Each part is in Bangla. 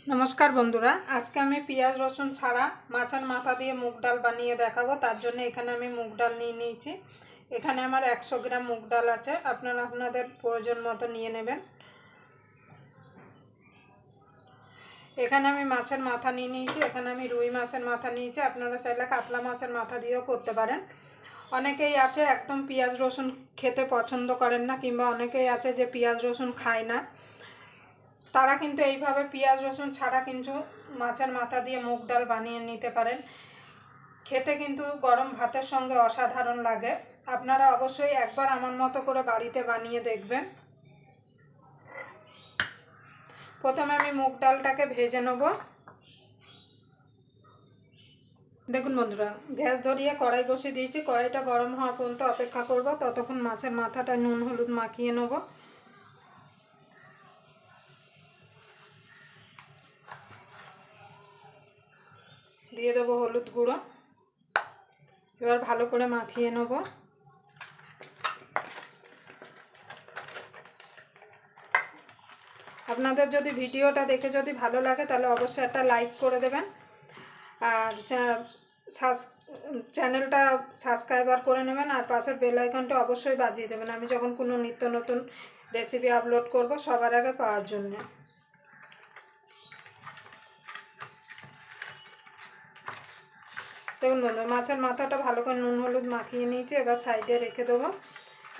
नमस्कार बंधुरा आज के आमी पियाज रसुन छाड़ा माछार माथा दिए मुग डाल बानिए देखाबो। तार जोन्नो एखाने आमी मुग डाल निये निয়েছি। एखाने आमार 100 ग्राम मुग डाल आछे, आपनारा आपनादेर प्रयोजन मतो निये नेबेन। एखाने आमी माछार माथा निये निয়েছি, एखाने आमी रुई माछार माथा निয়েছি, आपनारा चाइले कातला माछार माथा दिएও करते पारेन। अनेकेई आछे एकदम पियाज रसुन खेते पछंद करेन ना, किंबा अनेकेई आछे जे पियाज रसुन खाय ना, तारा किन्तु এইভাবে पियाज रसुन छाड़ा किन्तु माछेर माथा दिए मुग डाल बानिए निते पारेन। खेते किन्तु गरम भातेर संगे असाधारण लागे। आपनारा अवश्यई एकबार आमार मतो करे बाड़ीते बानिए देखबेन। प्रथमे आमी मुग डालटाके भेजे नेब। देखुन बंधुरा गैस धरिए कड़ाई बसिए दिएछि, कड़ाईटा गरम हওয়া पर्यन्त अपेक्षा करब। ततक्षण माछेर माथाटा नुन हलुद माखिए नेब। दिए देव हलुद गुड़ो, एबार भालो करे माखिए नेब। आपनादेर जदि भिडियोटा देखे जदि भालो लागे ताहले अवश्य एकटा लाइक करे देबेन और चैनलटा सबस्क्राइबर करे नेबेन और पाशेर बेल आइकनटा अवश्य बाजिए देबेन। आमि जखन कोनो नित्य नतुन रेसिपि आपलोड करब सबार आगे पाওয়ার जन्य। देखुन बंधु माछेर माथाटा भालो करे नुन हलुद माखिए निয়েছি, एबार साइडे रेखे देव।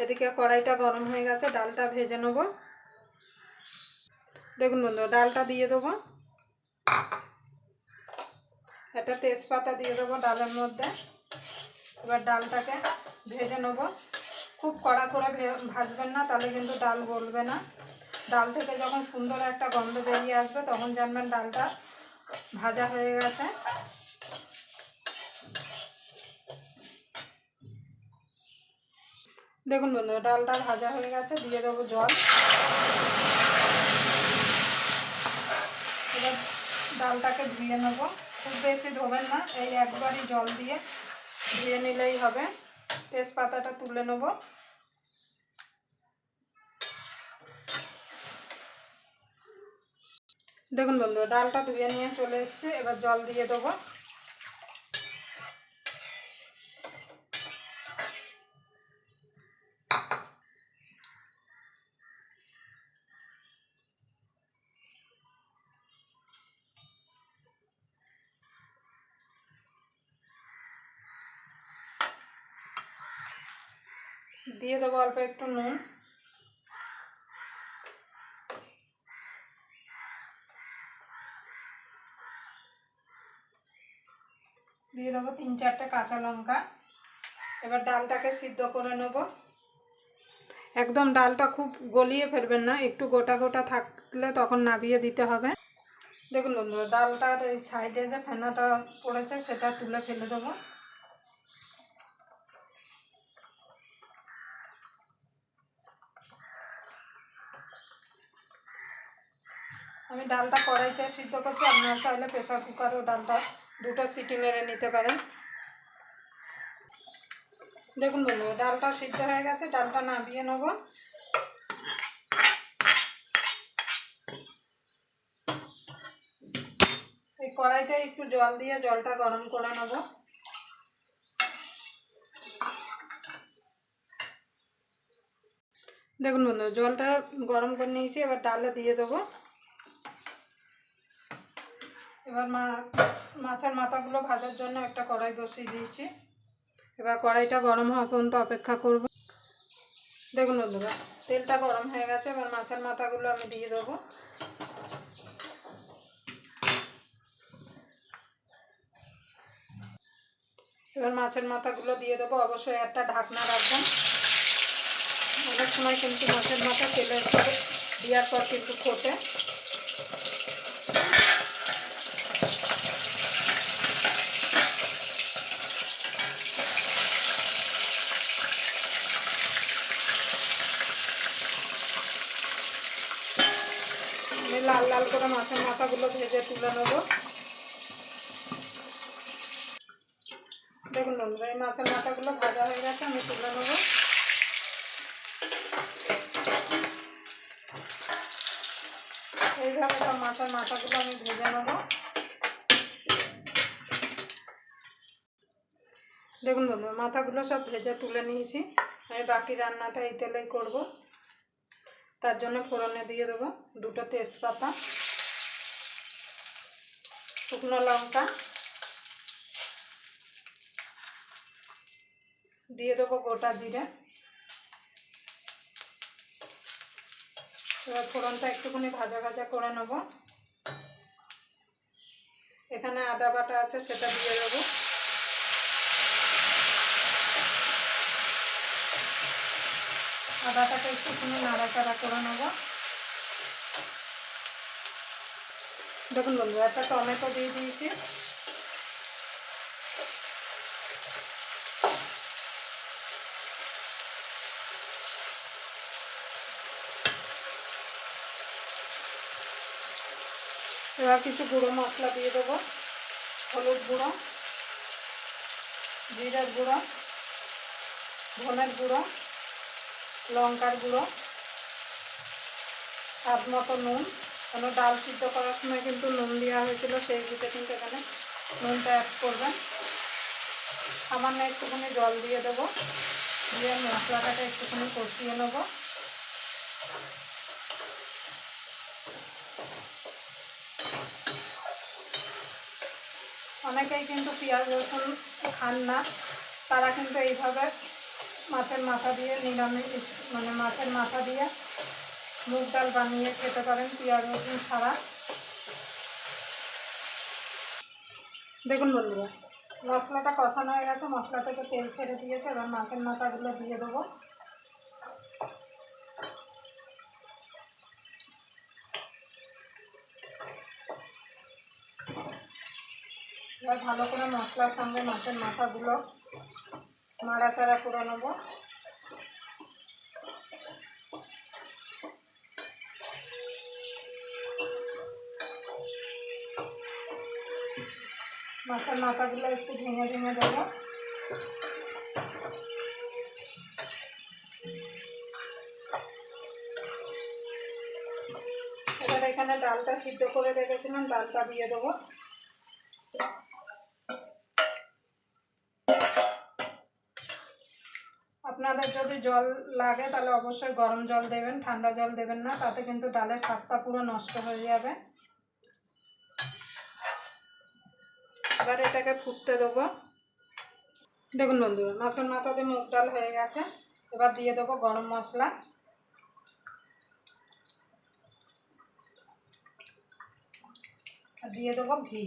एदिके कड़ाईटा गरम हয়ে গেছে, डालटा भेजे नेब। देखुन बंधु डालटा दिए देव, একটা তেজপাতা দিয়ে দেব ডালের মধ্যে। এবার ডালটাকে ভেজে নেব। খুব কড়া করে ভাজবেন না, তাহলে কিন্তু ডাল গলবে না। ডাল থেকে যখন সুন্দর একটা গন্ধ বেরিয়ে আসবে তখন জানবেন ডালটা ভাজা হয়ে গেছে। দেখুন বন্ধুরা ডালটা ভাজা হয়ে গেছে, দিয়ে দেবো জল। এবার ডালটাকে ধুয়ে নেব। খুব বেশি ধোবেন না, এই একবারই জল দিয়ে ধুয়ে নিলেই হবে। তেজপাতাটা তুলে নেব। দেখুন বন্ধুরা ডালটা ধুয়ে নিয়ে চলে এসেছে, এবার জল দিয়ে দেবো। দিয়ে দেবো অল্প একটু নুন। দিয়ে দেবো 3-4টে কাঁচা লঙ্কা। এবার ডালটাকে সিদ্ধ করে নেব। একদম ডালটা খুব গলিয়ে ফেলবেন না, একটু গোটা গোটা থাকলে তখন নাবিয়ে দিতে হবে। দেখুন বন্ধুরা ডালটার এই সাইডে যে ফেনাটা পড়েছে সেটা তুলে ফেলে দেবো। আমি ডালটা কড়াইতে সিদ্ধ করছি, আপনারা চাইলে প্রেসার কুকারেও ডালটা 2টো সিটি মেরে নিতে পারেন। দেখুন বন্ধু ডালটা সিদ্ধ হয়ে গেছে, ডালটা নামিয়ে নেব। এই কড়াইতে একটু জল দিয়ে জলটা গরম করে নেব। দেখুন বন্ধু জলটা গরম করে নিয়েছি, এবার ডালে দিয়ে দেবো। এবার মাছের মাথাগুলো ভাজার জন্য একটা কড়াই বসিয়ে দিয়েছি। এবার কড়াইটা গরম হওয়া পর্যন্ত অপেক্ষা করব। দেখুন বন্ধুরা তেলটা গরম হয়ে গেছে, এবার মাছের মাথাগুলো আমি দিয়ে দেবো। এবার মাছের মাথাগুলো দিয়ে দেবো। অবশ্যই একটা ঢাকনা রাখবেন। অনেক সময় কিন্তু মাছের মাথা তেলের পরে দেওয়ার পর কিন্তু ফোটে। লাল লাল করে মাছের মাথাগুলো ভেজে তুলে নেব। দেখুন বন্ধুরা এই মাছের মাথাগুলো ভাজা হয়ে গেছে, আমি তুলে নেব। এই এইভাবে সব মাছের মাথাগুলো আমি ভেজে নেব। দেখুন বন্ধুরা, মাথাগুলো সব ভেজে তুলে নিয়েছি। আমি বাকি রান্নাটা এই তেলেই করব। তার জন্য ফোড়নে দিয়ে দেবো 2টো তেজপাতা, শুকনো লঙ্কা, দিয়ে দেবো গোটা জিরে। এবার ফোড়নটা একটুখানি ভাজা ভাজা করে নেব। এখানে আদা বাটা আছে, সেটা দিয়ে দেবো। আদাটাকে একটুখানি নাড়াচাড়া করে নেব। দেখুন বন্ধু, একটা টমেটো দিয়ে দিয়েছি। এবার কিছু গুঁড়ো মশলা দিয়ে দেবো। হলুদ গুঁড়ো, জিরার গুঁড়ো, ধনের গুঁড়ো, লঙ্কার গুঁড়ো, স্বাদ মতো নুন। কেন ডাল সিদ্ধ করার সময় কিন্তু নুন দেওয়া হয়েছিল, সেই বুঝে কিন্তু এখানে নুনটা অ্যাড করবেন। সামান্য একটুখানি জল দিয়ে দেবো, দিয়ে মশলাটাকে একটুখানি কষিয়ে নেব। অনেকেই কিন্তু পেঁয়াজ রসুন খান না, তারা কিন্তু এইভাবে মাছের মাথা দিয়ে নিরামিষ মানে মাছের মাথা দিয়ে মুগ ডাল বানিয়ে খেতে পারেন পেঁয়াজ রসুন ছাড়া। দেখুন বন্ধুরা, মশলাটা কষানো হয়ে গেছে, মশলা থেকে তেল ছেড়ে দিয়েছে। এবার মাছের মাথাগুলো দিয়ে দেবো। এবার ভালো করে মশলার সঙ্গে মাছের মাথাগুলো নাড়াচাড়া করে নেব। মাছের মাথাগুলো একটু ভেঙে ভেঙে দেবো। এবার এখানে ডালটা সিদ্ধ করে রেখেছিলাম, ডালটা দিয়ে দেবো। আপনাদের যদি জল লাগে তাহলে অবশ্যই গরম জল দেবেন, ঠান্ডা জল দেবেন না, তাতে কিন্তু ডালের স্বাদটা পুরো নষ্ট হয়ে যাবে। এবার এটাকে ফুটতে দেবো। দেখুন বন্ধুরা, মাছের মাথা দিয়ে মুগ ডাল হয়ে গেছে। এবার দিয়ে দেবো গরম মশলা, আর দিয়ে দেবো ঘি।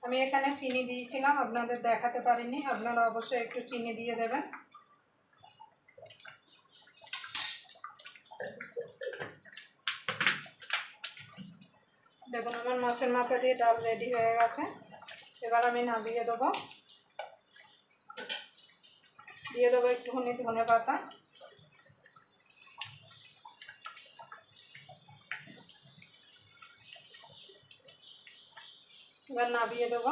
আমি এখানে চিনি দিয়েছিলাম, আপনাদের দেখাতে পারিনি, আপনারা অবশ্যই একটু চিনি দিয়ে দেবেন। দেখুন আমার মাছের মাথা দিয়ে ডাল রেডি হয়ে গেছে। এবার আমি নামিয়ে দেবো। দিয়ে দেবো একটুখানি ধনে পাতা। এবার নামিয়ে দেবো।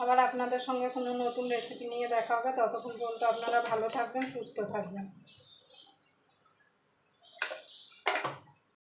আবার আপনাদের সঙ্গে কোনো নতুন রেসিপি নিয়ে দেখা হবে। ততক্ষণ পর্যন্ত আপনারা ভালো থাকবেন, সুস্থ থাকবেন।